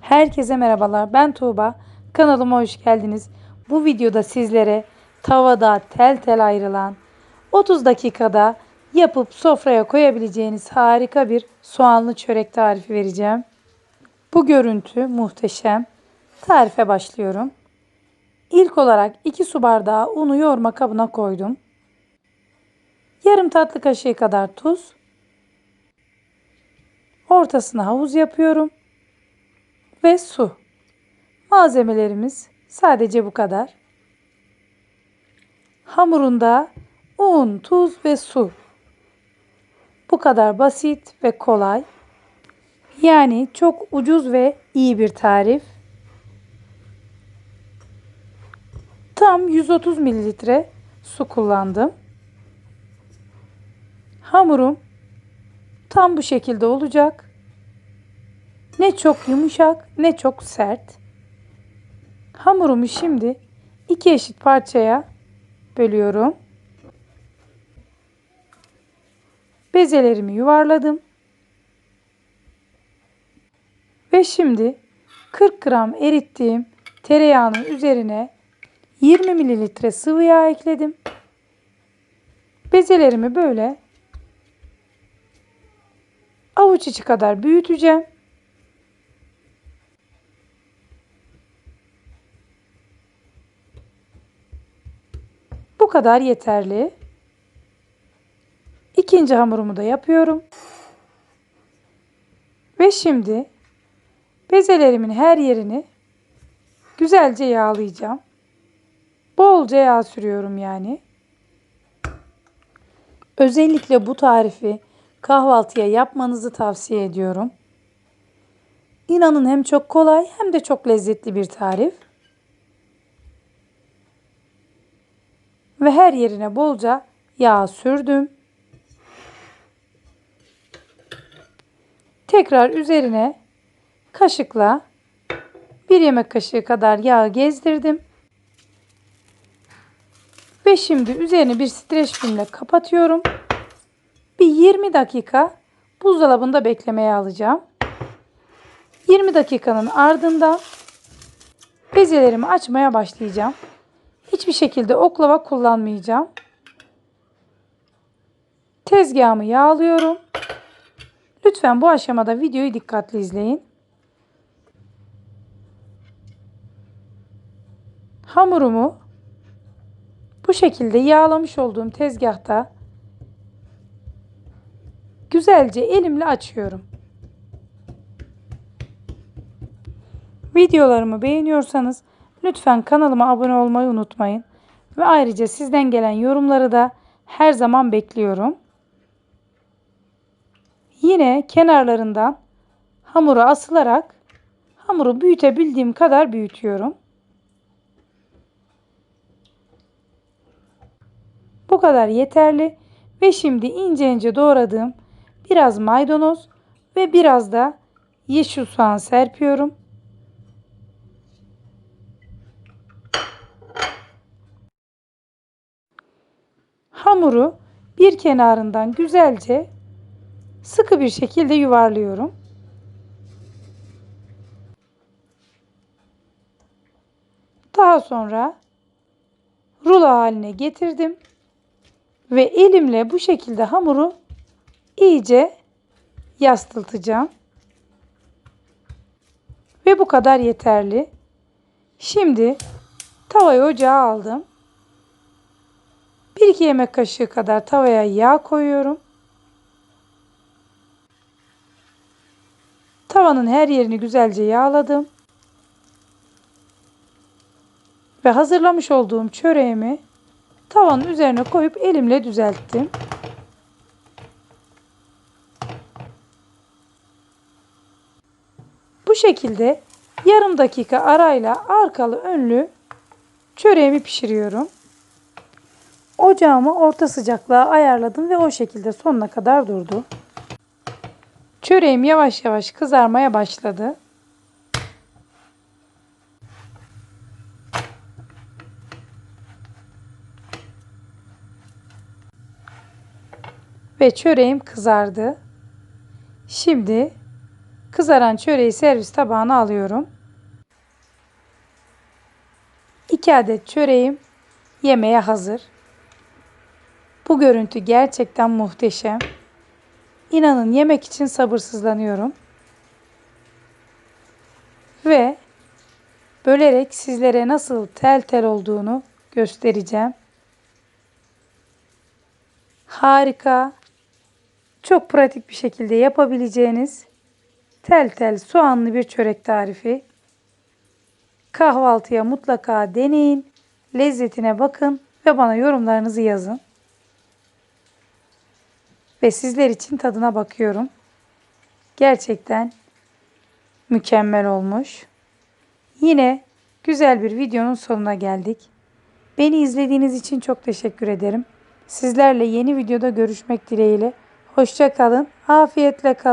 Herkese merhabalar. Ben Tuğba. Kanalıma hoş geldiniz. Bu videoda sizlere tavada tel tel ayrılan 30 dakikada yapıp sofraya koyabileceğiniz harika bir soğanlı çörek tarifi vereceğim. Bu görüntü muhteşem. Tarife başlıyorum. İlk olarak 2 su bardağı unu yoğurma kabına koydum. Yarım tatlı kaşığı kadar tuz. Ortasına havuz yapıyorum. Ve su. Malzemelerimiz sadece bu kadar. Hamurunda un, tuz ve su. Bu kadar basit ve kolay. Yani çok ucuz ve iyi bir tarif. Tam 130 mililitre su kullandım. Hamurum tam bu şekilde olacak. Ne çok yumuşak ne çok sert. Hamurumu şimdi 2 eşit parçaya bölüyorum. Bezelerimi yuvarladım. Ve şimdi 40 gram erittiğim tereyağının üzerine 20 mililitre sıvı yağ ekledim. Bezelerimi böyle avuç içi kadar büyüteceğim. Bu kadar yeterli. İkinci hamurumu da yapıyorum. Ve şimdi bezelerimin her yerini güzelce yağlayacağım. Bolca yağ sürüyorum yani. Özellikle bu tarifi kahvaltıya yapmanızı tavsiye ediyorum. İnanın hem çok kolay hem de çok lezzetli bir tarif. Ve her yerine bolca yağ sürdüm. Tekrar üzerine kaşıkla 1 yemek kaşığı kadar yağ gezdirdim. Ve şimdi üzerini bir streç filmle kapatıyorum. Bir 20 dakika buzdolabında beklemeye alacağım. 20 dakikanın ardından bezelerimi açmaya başlayacağım. Hiçbir şekilde oklava kullanmayacağım. Tezgahımı yağlıyorum. Lütfen bu aşamada videoyu dikkatli izleyin. Hamurumu bu şekilde yağlamış olduğum tezgahta güzelce elimle açıyorum. Videolarımı beğeniyorsanız lütfen kanalıma abone olmayı unutmayın. Ve ayrıca sizden gelen yorumları da her zaman bekliyorum. Yine kenarlarından hamuru asılarak hamuru büyütebildiğim kadar büyütüyorum. Bu kadar yeterli. Ve şimdi ince ince doğradığım biraz maydanoz ve biraz da yeşil soğan serpiyorum. Hamuru bir kenarından güzelce sıkı bir şekilde yuvarlıyorum. Daha sonra rulo haline getirdim. Ve elimle bu şekilde hamuru iyice yastıtacağım. Ve bu kadar yeterli. Şimdi tavayı ocağa aldım. 1-2 yemek kaşığı kadar tavaya yağ koyuyorum. Tavanın her yerini güzelce yağladım. Ve hazırlamış olduğum çöreğimi tavanın üzerine koyup elimle düzelttim. Bu şekilde yarım dakika arayla arkalı önlü çöreğimi pişiriyorum. Ocağımı orta sıcaklığa ayarladım ve o şekilde sonuna kadar durdu. Çöreğim yavaş yavaş kızarmaya başladı. Ve çöreğim kızardı. Şimdi Kızaran çöreği servis tabağına alıyorum. 2 adet çöreğim yemeğe hazır. Bu görüntü gerçekten muhteşem. İnanın yemek için sabırsızlanıyorum. Ve bölerek sizlere nasıl tel tel olduğunu göstereceğim. Harika, çok pratik bir şekilde yapabileceğiniz tel tel soğanlı bir çörek tarifi. Kahvaltıya mutlaka deneyin, lezzetine bakın ve bana yorumlarınızı yazın. Ve sizler için tadına bakıyorum. Gerçekten mükemmel olmuş. Yine güzel bir videonun sonuna geldik. Beni izlediğiniz için çok teşekkür ederim. Sizlerle yeni videoda görüşmek dileğiyle. Hoşça kalın, afiyetle kalın.